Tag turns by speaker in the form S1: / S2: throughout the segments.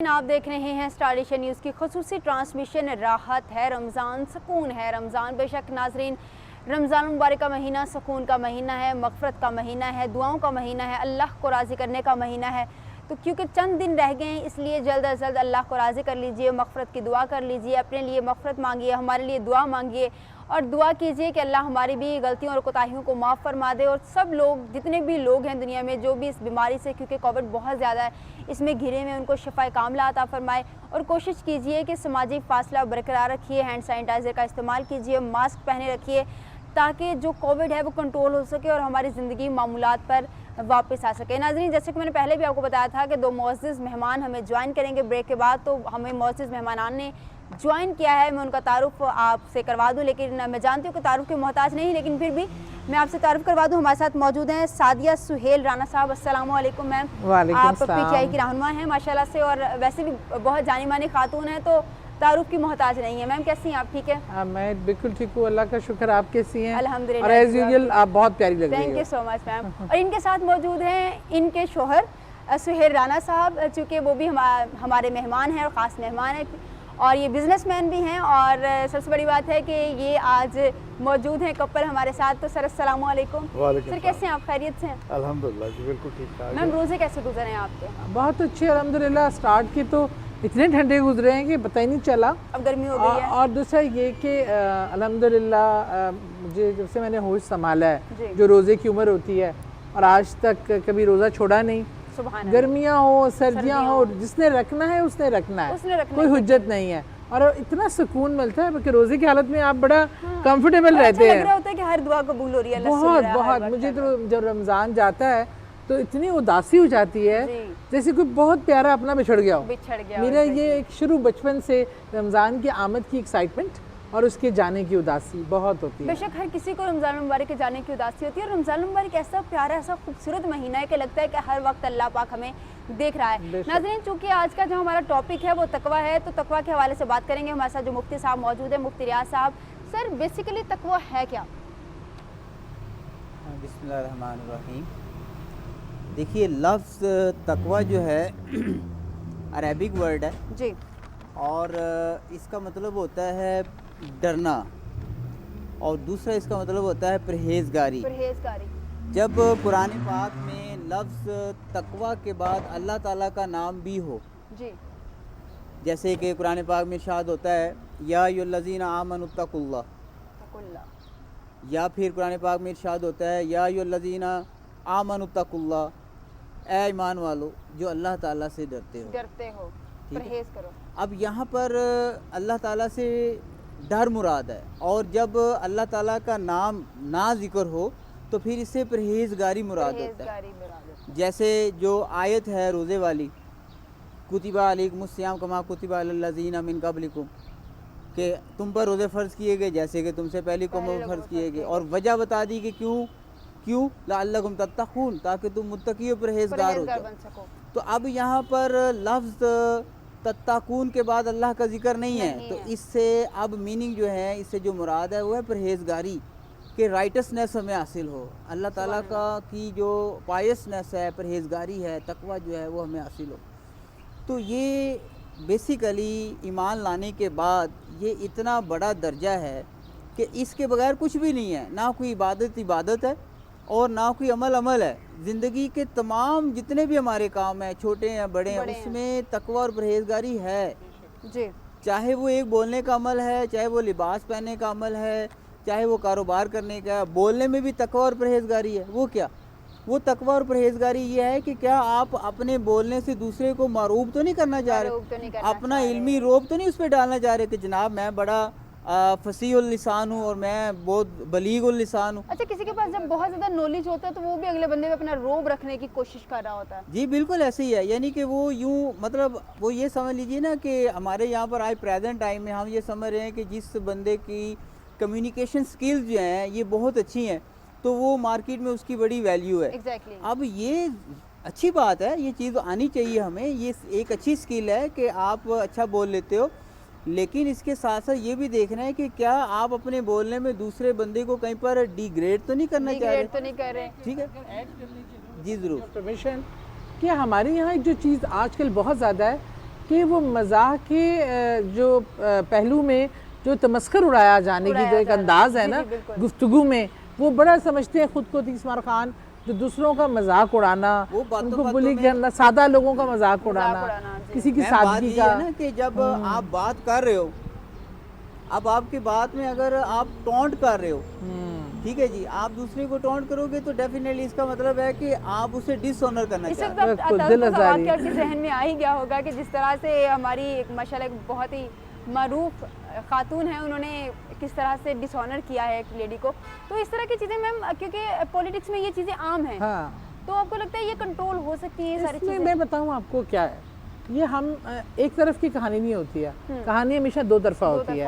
S1: आप देख रहे हैं स्टार एशिया न्यूज़ की खुसूसी ट्रांसमिशन। राहत है रमज़ान, सुकून है रमज़ान। बेशक नाजरीन, रमज़ान मुबारक का महीना सुकून का महीना है, मग़फ़िरत का महीना है, दुआओं का महीना है, अल्लाह को राज़ी करने का महीना है। तो क्योंकि चंद दिन रह गए हैं, इसलिए जल्द अज जल्द अल्लाह को राज़ी कर लीजिए, मग़फ़िरत की दुआ कर लीजिए, अपने लिए मग़फ़िरत मांगिए, हमारे लिए दुआ मांगिए और दुआ कीजिए कि अल्लाह हमारी भी गलतियों और कोताहियों को माफ़ फरमा दे। और सब लोग, जितने भी लोग हैं दुनिया में, जो भी इस बीमारी से, क्योंकि कोविड बहुत ज़्यादा है, इसमें घिरे में, उनको शिफाए कामिला अता फरमाए। और कोशिश कीजिए कि समाजी फासला बरकरार रखिए, हैंड सैनिटाइज़र का इस्तेमाल कीजिए, मास्क पहने रखिए, ताकि जो कोविड है वो कंट्रोल हो सके और हमारी ज़िंदगी मामूलात पर वापस आ सके। नाज़रीन, जैसे कि मैंने पहले भी आपको बताया था कि दो मुअज़्ज़िज़ मेहमान हमें ज्वाइन करेंगे ब्रेक के बाद। तो हमें मुअज़्ज़िज़ मेहमानान ने ज्वाइन किया है, मैं उनका तारुफ़ आपसे करवा दूं, लेकिन मैं जानती हूँ कि तारुफ़ के मोहताज नहीं, लेकिन फिर भी मैं आपसे तारुफ़ करवा दूं। हमारे साथ मौजूद हैं सादिया सुहेल राना साहब। अस्सलाम वालेकुम मैम। आप पीटीआई की रहनुमा हैं माशाल्लाह से, और वैसे भी बहुत जानी मानी खातून हैं, तो तारुफ़ की मोहताज नहीं है। मैम कैसी हैं आप? ठीक है?
S2: मैं बिल्कुल ठीक हूँ, अल्लाह का शुक्र। आप कैसी हैं?
S1: अल्हम्दुलिल्लाह।
S2: और एज यूजुअल आप बहुत प्यारी लग रही हो।
S1: Thank you so much ma'am. और इनके साथ मौजूद हैं इनके शोहर सुहेल राना साहब, चूँकि वो भी हमारे मेहमान हैं और ख़ास मेहमान हैं, और ये बिजनेसमैन भी हैं। और सबसे बड़ी बात है कि ये आज मौजूद हैं कपल हमारे साथ। तो सर अस्सलाम वालेकुम। सर कैसे हैं आप? खैरियत से हैं?
S3: अल्हम्दुलिल्लाह जी, बिल्कुल ठीक ठाक।
S1: मैम रोज़े कैसे गुजरे हैं आपके?
S2: बहुत अच्छे अल्हम्दुलिल्लाह। स्टार्ट के तो इतने ठंडे गुजरे हैं कि पता ही नहीं चला।
S1: अब गर्मी हो गई है।
S2: और दूसरा ये कि अल्हम्दुलिल्लाह मुझे जब से मैंने होश संभाला है, जो रोज़े की उम्र होती है, और आज तक कभी रोज़ा छोड़ा नहीं। गर्मियाँ हो सर्दियाँ हो, जिसने रखना है उसने रखना है, कोई हुज्जत नहीं है। और इतना सुकून मिलता है कि रोज़े की हालत में आप बड़ा कंफर्टेबल रहते हैं।
S1: होता है कि हर दुआ कबूल हो रही है।
S2: बहुत मुझे तो जब रमज़ान जाता है तो इतनी उदासी हो जाती है, जैसे कोई बहुत प्यारा अपना बिछड़ गया हो। मेरा ये एक शुरू बचपन से रमज़ान की आमद की एक्साइटमेंट और उसके जाने की उदासी बहुत होती है।
S1: बेशक हर किसी को रमज़ान मुबारक के जाने की उदासी होती है, और रमज़ान मुबारक ऐसा प्यारा, ऐसा खूबसूरत महीना है कि लगता है कि हर वक्त अल्लाह पाक हमें देख रहा है। नाज़रीन, चूँकि आज का जो हमारा टॉपिक है वो तकवा है, तो तकवा के हवाले से बात करेंगे। हमारे साथ जो मुफ्ती साहब मौजूद है, मुफ्ती रियाज साहब। सर बेसिकली तकवा है क्या?
S4: बिस्मिल्लाहिर्रहमानिर्रहीम। देखिए, लफ्ज़ तकवा जो है अरबिक वर्ड है
S1: जी, और
S4: इसका मतलब होता है डरना, और दूसरा इसका मतलब होता है परहेज़गारी। जब कुरान पाक में लफ्ज़ तकवा के बाद अल्लाह ताला का नाम भी हो
S1: जी,
S4: जैसे कि कुरान पाक में इरशाद होता है या अय्युहल्लज़ीना आमनुत्तकुल्लाह, या फिर कुरान पाक में इरशाद होता है या अय्युहल्लज़ीना आमनुत्तकुल्लाह, ऐ ईमान वालो जो अल्लाह ताला से डरते हो,
S1: परहेज़ करो।
S4: अब यहाँ पर अल्लाह ताला से डर मुराद है, और जब अल्लाह ताला का नाम ना जिक्र हो तो फिर इससे परहेज़गारी मुराद होता है। जैसे जो आयत है रोज़े वाली, कुतिबा अलैकुमुस्सियाम कमा कुतिबा अलल्लज़ीना मिन क़ब्लिकुम, कि तुम पर रोज़े फ़र्ज़ किए गए जैसे कि तुमसे पहले कौमों पर फ़र्ज़ किए गए, और वजह बता दी कि क्यों लअल्लकुम तत्तक़ून, ताकि तुम मुत्तकी परहेज़गार हो जाओ। तो अब यहाँ पर लफ्ज़ तत्ताकून के बाद अल्लाह का जिक्र नहीं है, तो इससे अब मीनिंग जो है, इससे जो मुराद है वो है परहेज़गारी, कि राइटसनेस हमें हासिल हो, अल्लाह ताला का की जो पायसनेस है, परहेज़गारी है, तकवा जो है वो हमें हासिल हो। तो ये बेसिकली ईमान लाने के बाद ये इतना बड़ा दर्जा है कि इसके बगैर कुछ भी नहीं है, ना कोई इबादत है और ना कोई अमल है। ज़िंदगी के तमाम जितने भी हमारे काम हैं, छोटे हैं बड़े हैं, उसमें तकवा और परहेज़गारी है
S1: जी।
S4: चाहे वो एक बोलने का अमल है, चाहे वो लिबास पहनने का अमल है, चाहे वो कारोबार करने का, बोलने में भी तकवा और परहेज़गारी है। वो क्या? वो तकवा और परहेज़गारी ये है कि क्या आप अपने बोलने से दूसरे को मरूब तो नहीं करना चाह रहे, अपना इल्मी रोब तो नहीं उस पर डालना चाह रहे कि जनाब मैं बड़ा फसीहुल लिसान हूँ और मैं बहुत बलीगुल लिसान हूँ।
S1: अच्छा, किसी के पास जब बहुत ज़्यादा नॉलेज होता है तो वो भी अगले बंदे पे अपना रोब रखने की कोशिश कर रहा होता है।
S4: जी बिल्कुल ऐसे ही है, यानी कि वो यूँ मतलब वो ये समझ लीजिए ना कि हमारे यहाँ पर आज प्रेजेंट टाइम में हम ये समझ रहे हैं कि जिस बंदे की कम्युनिकेशन स्किल्स जो हैं ये बहुत अच्छी हैं, तो वो मार्केट में उसकी बड़ी वैल्यू है।
S1: Exactly.
S4: अब ये अच्छी बात है, ये चीज़ आनी चाहिए हमें, ये एक अच्छी स्किल है कि आप अच्छा बोल लेते हो, लेकिन इसके साथ साथ ये भी देखना है कि क्या आप अपने बोलने में दूसरे बंदे को कहीं पर डिग्रेड तो नहीं करना चाह रहे। ठीक है जी, ज़रूर।
S2: परमिशन कि हमारे यहाँ एक जो चीज़ आजकल बहुत ज़्यादा है कि वो मज़ाह के जो पहलू में जो तमस्कर उड़ाया जाने की जो एक अंदाज है ना गुफ्तगू में, वो बड़ा समझते हैं खुद को तीसमार खान, जो दूसरों का मजाक उड़ाना, उनको बुली करना, सादा लोगों का मजाक उड़ाना, किसी की सादगी का
S4: ना कि जब आप बात कर रहे हो, अब आपकी बात में अगर आप टॉन्ट कर रहे हो, ठीक है जी, आप दूसरे को टॉन्ट करोगे तो डेफिनेटली इसका मतलब है कि आप उसे डिसऑनर करना चाहते हैं।
S1: आपके जहन में आ ही गया होगा कि जिस तरह से हमारी एक माशाल्लाह बहुत ही मारूफ खातून है, उन्होंने किस तरह से डिसऑनर किया है एक लेडी को। तो इस तरह की चीज़ें मैम, क्योंकि पॉलिटिक्स में ये चीज़ें आम हैं, हाँ। तो आपको लगता है ये कंट्रोल हो सकती है ये सारी चीज़ें?
S2: मैं बताऊँ आपको क्या है, ये हम एक तरफ की कहानी नहीं होती है, कहानी हमेशा दो तरफा होती है।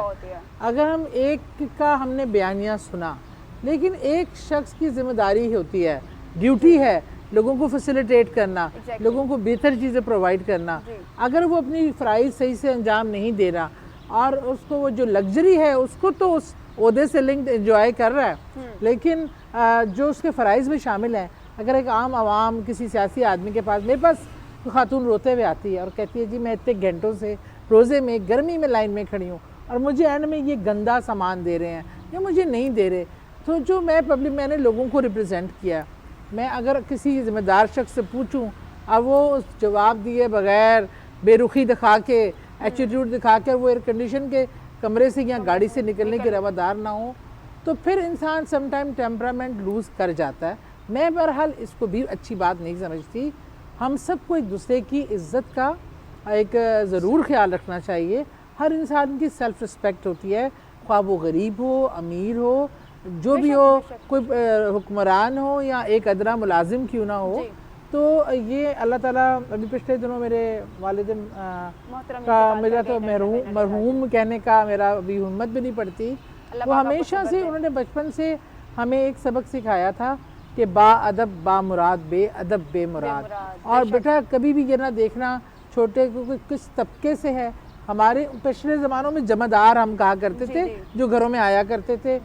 S2: अगर हम एक का हमने बयानिया सुना, लेकिन एक शख्स की जिम्मेदारी होती है, ड्यूटी है लोगों को फैसिलिटेट करना, लोगों को बेहतर चीज़ें प्रोवाइड करना। अगर वो अपनी फ़राइज़ सही से अंजाम नहीं दे रहा और उसको वो जो लग्जरी है उसको तो उस ओहदे से लिंक्ड एंजॉय कर रहा है, लेकिन जो उसके फ़राइज़ में शामिल हैं, अगर एक आम आवाम किसी सियासी आदमी के पास, मेरे पास तो खातून रोते हुए आती है और कहती है जी मैं इतने घंटों से रोज़े में गर्मी में लाइन में खड़ी हूँ और मुझे एंड में ये गंदा सामान दे रहे हैं या मुझे नहीं दे रहे। तो जो मैंने लोगों को रिप्रेजेंट किया, मैं अगर किसी ज़िम्मेदार शख्स से पूछूं और वो जवाब दिए बगैर बेरुखी दिखा के, एटीट्यूड दिखा कर वो एयर कंडीशन के कमरे से या गाड़ी से निकलने के रवादार ना हो, तो फिर इंसान समटाइम टेम्परामेंट लूज़ कर जाता है। मैं बहरहाल इसको भी अच्छी बात नहीं समझती। हम सबको एक दूसरे की इज़्ज़त का एक ज़रूर ख्याल रखना चाहिए। हर इंसान की सेल्फ़ रिस्पेक्ट होती है, ख्वाह वो गरीब हो, अमीर हो, जो भी हो, कोई हुक्मरान हो या एक अदना मुलाजिम क्यों ना हो। तो ये अल्लाह ताला, अभी पिछले दिनों मेरे वालिदैन का, मेरा तो मरहूम कहने का मेरा अभी हिम्मत भी नहीं पड़ती, वो हमेशा से उन्होंने बचपन से हमें एक सबक सिखाया था कि बा अदब बा मुराद, बे अदब बे मुराद। और बेटा कभी भी ये ना देखना छोटे को किस तबके से है। हमारे पिछले ज़मानों में जमादार हम कहा करते थे, जो घरों में आया करते थे,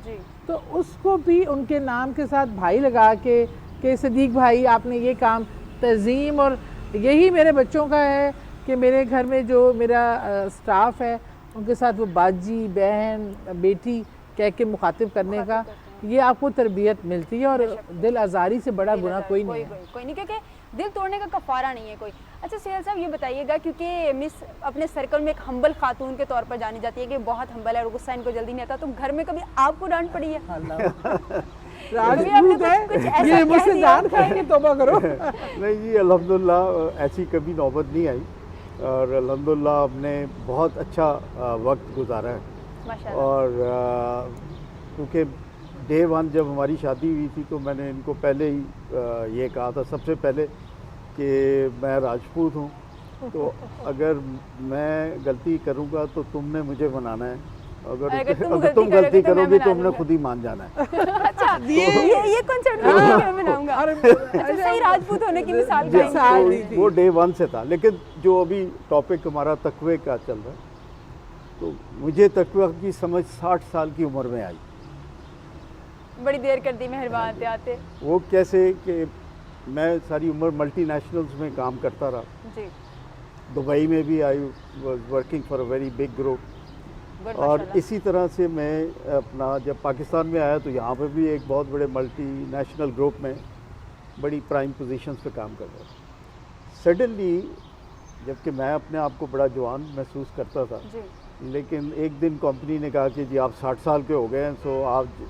S2: तो उसको भी उनके नाम के साथ भाई लगा के सदीक भाई आपने ये काम, तज़ीम। और यही मेरे बच्चों का है कि मेरे घर में जो मेरा स्टाफ है उनके साथ वो बाजी, बहन, बेटी कह के मुखातिब करने का, ये आपको तरबियत मिलती है। और दिल आज़ारी से बड़ा गुनाह कोई नहीं है,
S1: क्योंकि दिल तोड़ने का कफ़ारा नहीं है कोई। अच्छा सुहेल साहब ये बताइएगा, क्योंकि मिस अपने सर्कल में एक हम्बल खातून के तौर पर जानी जाती है कि बहुत हम्बल है और गुस्सा इनको जल्दी नहीं आता, तो घर में कभी आपको डांट पड़ी है?
S2: राजपूत है ये, मुझसे जान खाएंगे, तौबा करो।
S3: नहीं जी, अल्हम्दुलिल्लाह ऐसी कभी नौबत नहीं आई और अल्हम्दुलिल्लाह हमने बहुत अच्छा वक्त गुजारा है। और क्योंकि डे वन जब हमारी शादी हुई थी तो मैंने इनको पहले ही ये कहा था सबसे पहले कि मैं राजपूत हूँ, तो अगर मैं गलती करूँगा तो तुमने मुझे मनाना है, अगर तुम गलती करोगे तो हमने खुद ही मान जाना है।
S1: अच्छा, ये कॉन्सेप्ट मैं मनाऊंगा। अच्छा, सही राजपूत होने की मिसाल दी थी।
S3: वो डे वन से था। लेकिन जो अभी टॉपिक हमारा तकवे का चल रहा है, तो मुझे तकवा की समझ 60 साल की उम्र में आई।
S1: बड़ी देर कर दी मेहरबान आते।
S3: वो कैसे कि मैं सारी उम्र मल्टीनेशनल्स में काम करता रहा जी। दुबई में भी I was working for a very big group, और इसी तरह से मैं अपना जब पाकिस्तान में आया तो यहाँ पे भी एक बहुत बड़े मल्टीनेशनल ग्रुप में बड़ी प्राइम पोजीशंस पे काम कर रहा था। सडनली जबकि मैं अपने आप को बड़ा जवान महसूस करता था जी। लेकिन एक दिन कंपनी ने कहा कि जी आप 60 साल के हो गए हैं, सो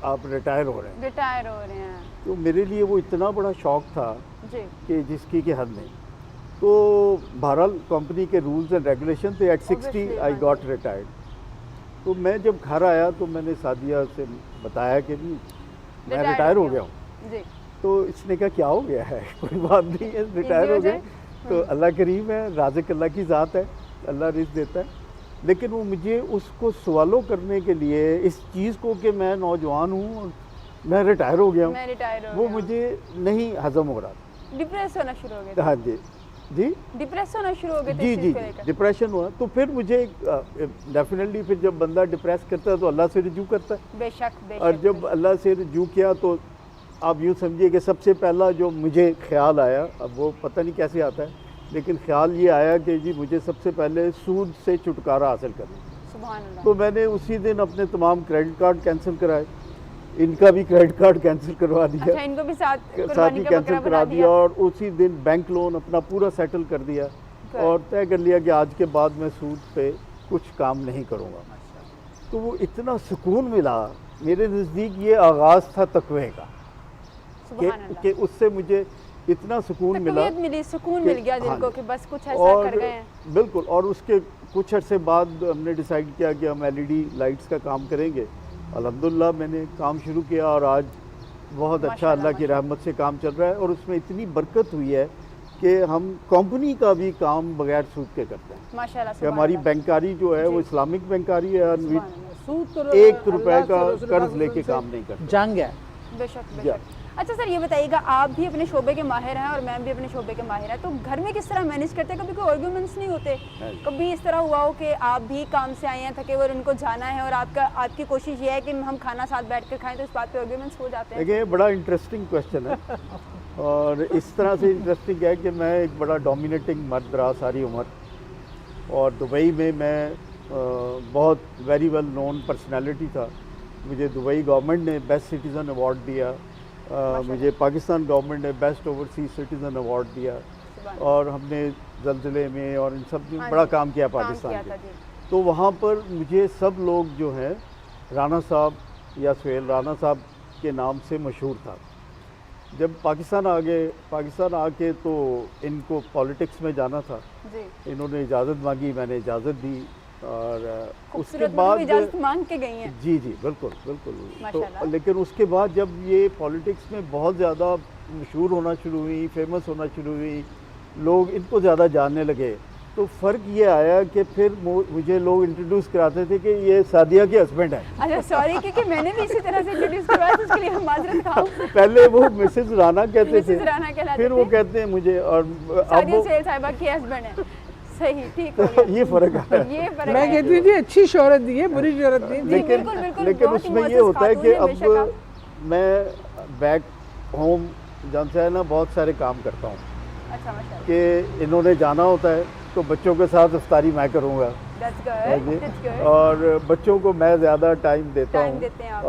S3: आप रिटायर हो रहे हैं। तो मेरे लिए वो इतना बड़ा शौक था जी। कि जिसकी कि हद नहीं। तो बहरहाल कंपनी के रूल्स एंड रेगुलेशन थे, एट 60 आई गॉट रिटायर्ड। तो मैं जब घर आया तो मैंने सादिया से बताया कि जी मैं रिटायर हो गया हूँ। तो इसने कहा क्या हो गया है? कोई बात नहीं है, रिटायर हो गए तो अल्लाह करीम है, राज़िक अल्लाह की ज़ात है, अल्लाह रिज़्क़ देता है। लेकिन वो मुझे उसको सवालों करने के लिए, इस चीज़ को कि मैं नौजवान हूँ, मैं रिटायर हो गया हूँ, वो मुझे नहीं हज़म हो रहा।
S1: डिप्रेस होना शुरू हो गया।
S3: हाँ जी जी,
S1: डिप्रेस होना शुरू हो गए
S3: जी जी, डिप्रेशन हुआ। तो फिर मुझे डेफिनेटली फिर जब बंदा डिप्रेस करता है तो अल्लाह से रुजू करता है।
S1: बेशक।
S3: और जब अल्लाह से रुजू किया तो आप यूँ समझिए कि सबसे पहला जो मुझे ख्याल आया, अब वो पता नहीं कैसे आता है, लेकिन ख्याल ये आया कि जी मुझे सबसे पहले सूद से छुटकारा हासिल करना।
S1: सुभान अल्लाह।
S3: तो मैंने उसी दिन अपने तमाम क्रेडिट कार्ड कैंसिल कराए, इनका भी क्रेडिट कार्ड कैंसिल करवा दिया।
S1: अच्छा, इनको भी साथ
S3: साथ
S1: कुर्बानी
S3: ही
S1: का
S3: कैंसिल
S1: बकरा
S3: करा
S1: बना
S3: दिया और उसी दिन बैंक लोन अपना पूरा सेटल कर दिया और तय कर लिया कि आज के बाद मैं सूद पे कुछ काम नहीं करूँगा। तो वो इतना सुकून मिला, मेरे नज़दीक ये आगाज़ था तकवे का कि उससे मुझे इतना सुकून मिला,
S1: मिली, सुकून मिल गया दिल को कि बस कुछ ऐसा
S3: और
S1: कर गए हैं।
S3: बिल्कुल। और उसके कुछ अरसे बाद हमने डिसाइड किया कि हम एलईडी लाइट्स का काम करेंगे। अल्हम्दुलिल्लाह मैंने काम शुरू किया और आज बहुत अच्छा अल्लाह की रहमत से काम चल रहा है और उसमें इतनी बरकत हुई है कि हम कंपनी का भी काम बगैर सूद के करते हैं।
S1: माशाल्लाह।
S3: कि हमारी बैंकारी जो है वो इस्लामिक बैंकारी है और
S2: सूद तो
S3: 1 रुपए का कर्ज लेके काम नहीं करते।
S2: जान गया।
S1: बेशक बेशक। अच्छा सर, ये बताइएगा, आप भी अपने शोबे के माहिर हैं और मैं भी अपने शोबे के माहिर हैं, तो घर में किस तरह मैनेज करते हैं? कभी कोई आर्गुमेंट्स नहीं होते? कभी इस तरह हुआ हो कि आप भी काम से आए हैं थके हुए और उनको जाना है और आपकी कोशिश ये है कि हम खाना साथ बैठ कर खाएं, तो इस बात पे आर्गुमेंट्स हो जाते हैं?
S3: देखिए, बड़ा इंटरेस्टिंग क्वेश्चन है और इस तरह से इंटरेस्टिंग है कि मैं एक बड़ा डोमिनेटिंग मर्द रहा सारी उम्र, और दुबई में मैं बहुत वेरी वेल नोन पर्सनैलिटी था। मुझे दुबई गवर्नमेंट ने बेस्ट सिटीज़न अवार्ड दिया, मुझे पाकिस्तान गवर्नमेंट ने बेस्ट ओवरसीज सिटीज़न अवार्ड दिया और हमने ज़लज़ले में और इन सब में बड़ा काम किया पाकिस्तान के। तो वहाँ पर मुझे सब लोग जो हैं राना साहब या सुहेल राना साहब के नाम से मशहूर था। जब पाकिस्तान आके तो इनको पॉलिटिक्स में जाना था, इन्होंने इजाज़त मांगी, मैंने इजाज़त दी और उसके बाद
S1: इजाज़त मांग के गई हैं।
S3: जी बिल्कुल बिल्कुल। तो लेकिन उसके बाद जब ये पॉलिटिक्स में बहुत ज़्यादा मशहूर होना शुरू हुई, फेमस होना शुरू हुई, लोग इनको ज़्यादा जानने लगे, तो फ़र्क ये आया कि फिर मुझे लोग इंट्रोड्यूस कराते थे कि ये सादिया के हस्बैंड है।
S1: अच्छा सॉरी, क्योंकि मैंने भी इसी तरह से इंट्रोड्यूस करवाया, तो उसके लिए हम माजरत खाओ।
S3: पहले वो मिसेस राना कहते थे, फिर वो
S1: थे।
S3: कहते हैं मुझे, और अब वो
S1: सुहेल साहिबा के हस्बैंड है। सही, ठीक हो
S3: गया। ये फ़र्क है।
S2: मैं कहती थी अच्छी शोहरत दी है, बुरी शोहरत नहीं दी।
S3: लेकिन उसमें ये होता है कि अब मैं बैक होम जहाँ से है ना बहुत सारे काम करता हूँ।
S1: अच्छा,
S3: कि इन्होंने जाना होता है तो बच्चों के साथ इफ्तारी मैं करूँगा और बच्चों को मैं ज़्यादा टाइम देता हूँ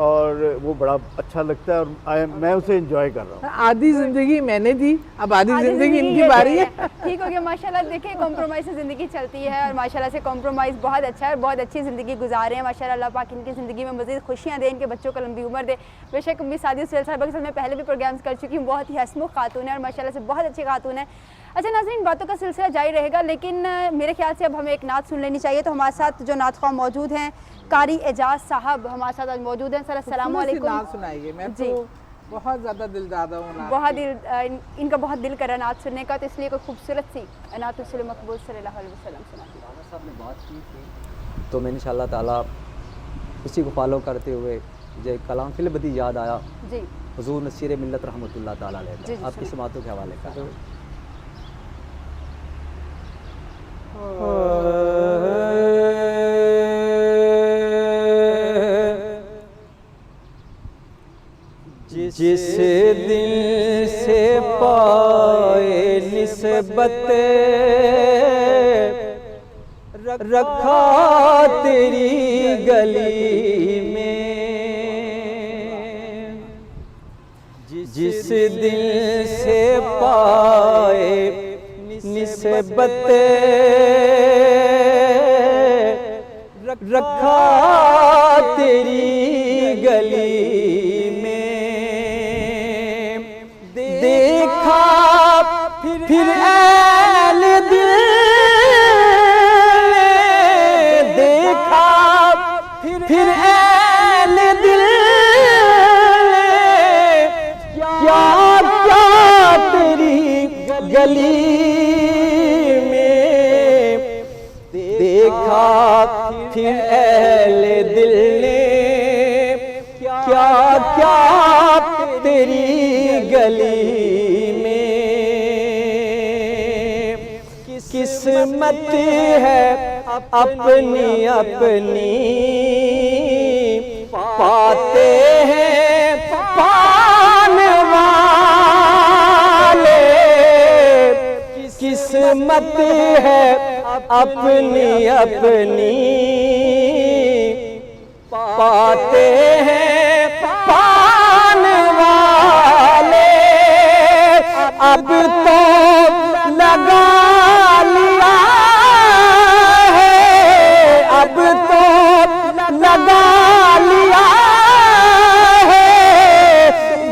S3: और वो बड़ा अच्छा लगता है और मैं उसे एंजॉय कर रहा हूँ।
S2: आधी ज़िंदगी मैंने दी, अब आधी ज़िंदगी इनकी बारी है।
S1: ठीक हो गया माशाल्लाह। देखिए, कॉम्प्रोमाइज़ से ज़िंदगी चलती है और माशाल्लाह से कॉम्प्रोमाइज़ बहुत अच्छा है और बहुत अच्छी ज़िंदगी गुजारे हैं माशाल्लाह। अल्लाह पाक इनकी ज़िंदगी में मज़ीद खुशियाँ दे, इनके बच्चों को लंबी उम्र दे। बेशक भी सादिया सुहेल साहिबा के साथ मैं पहले भी प्रोग्राम्स कर चुकी हूँ, बहुत ही हसमुख खातून है और माशाल्लाह से बहुत अच्छी खातून है। अच्छा नाज़रीन, बातों का सिलसिला जारी रहेगा, लेकिन मेरे ख्याल से अब हमें एक नात सुन लेनी चाहिए। तो हमारे साथ जो नात ख्वाह मौजूद हैं, कारी एजाज साहब हमारे साथ आज मौजूद हैं। सर अस्सलाम वालेकुम।
S2: नात सुनाइए। मैं तो बहुत ज़्यादा दिलदादा हूँ,
S1: बहुत इनका बहुत दिल कर रहा नात सुनने का, तो इसलिए कोई खूबसूरत सी नात रसूल मकबूल सल्लल्लाहु अलैहि वसल्लम सुनाती।
S5: राना साहब ने बात की थी तो मैं इंशाअल्लाह ताला उसी को फॉलो करते हुए मुझे कलाम फिलबदी याद आया
S1: जी,
S5: हुजूर नसीर मिल्लत रहमतुल्लाह ताला अलैह, आपकी समातों के हवाले का।
S4: जिस दिल से पाए निस्बत रखा तेरी गली में, जिस दिल से पाए निस्बत रखा तेरी गली में, देखा फिर ऐल दिल देखा फिर ऐल दिल क्या क्या तेरी गली में, देखा फिर ऐल दिल ने क्या क्या तेरी गली में, किस्मत है अपनी अपनी पाते हैं पाने वाले, किस्मत
S6: किस्मत है अपनी अपनी, पाते हैं पाने वाले। अब तो लगा लिया है, अब तो लगा लिया है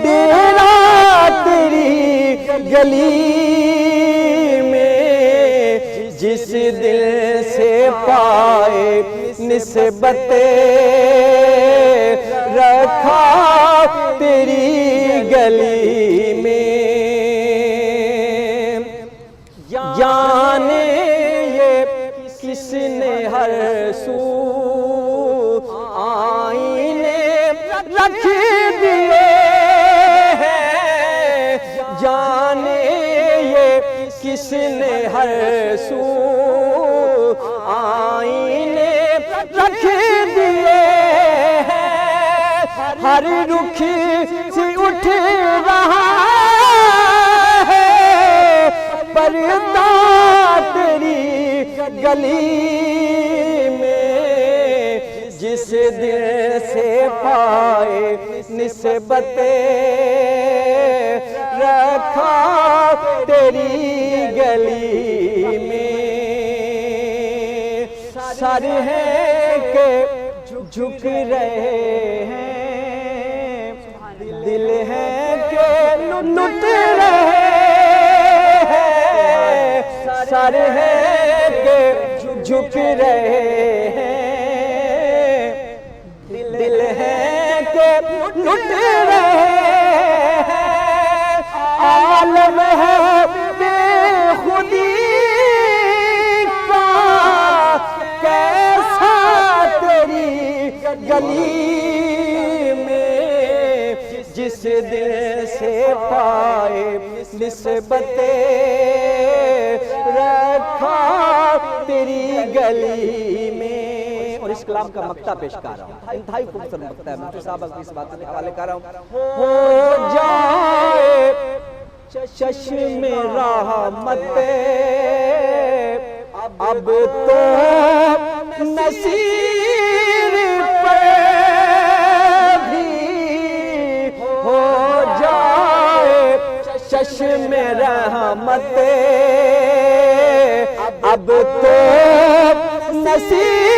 S6: डेरा तेरी गली में। जिस दिल से पाए निस्बते रखा तेरी गली में। जाने ये किसने हर सू आईने रख दिए हैं, जाने ये किसने हर सू आईने रख दिए हैं। हर रुख से उठ रहा है पर्दा तेरी गली में। जिस दिल से पाए निस्बते रखा तेरी गली में। सर है के झुक रहे हैं, दिल है के लुट रहे हैं। सर है के झुक रहे हैं, दिल है के लुट रहे हैं। आलम है बेखुदी का कैसा तेरी गली में। जिस दिल से पाए निस्बते रखा तेरी गली में। और इस कलाम का मक्ता पेश कर रहा हूँ, इंतहाई खूबसूरत मक्ता है। मुफ्ती साहब अपनी इस बात के हवाले कर रहा हूँ। हो जाए चश्मे रहमत अब तो नसीर पे भी, हो जाए चश्मे रहमत अब तो नसीर